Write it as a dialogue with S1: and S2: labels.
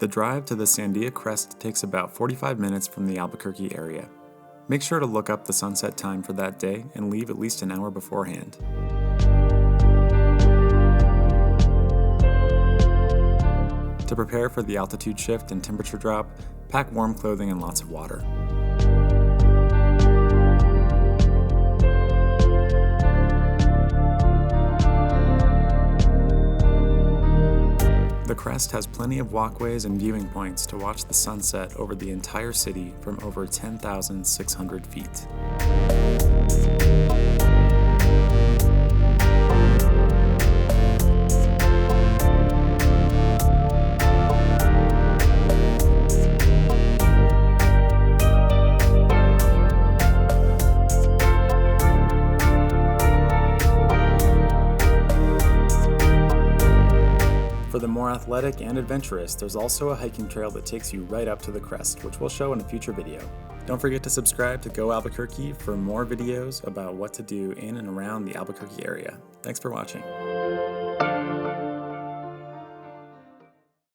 S1: The drive to the Sandia Crest takes about 45 minutes from the Albuquerque area. Make sure to look up the sunset time for that day and leave at least an hour beforehand. To prepare for the altitude shift and temperature drop, pack warm clothing and lots of water. The crest has plenty of walkways and viewing points to watch the sunset over the entire city from over 10,600 feet. For the more athletic and adventurous, there's also a hiking trail that takes you right up to the crest, which we'll show in a future video. Don't forget to subscribe to Go Albuquerque for more videos about what to do in and around the Albuquerque area. Thanks for watching.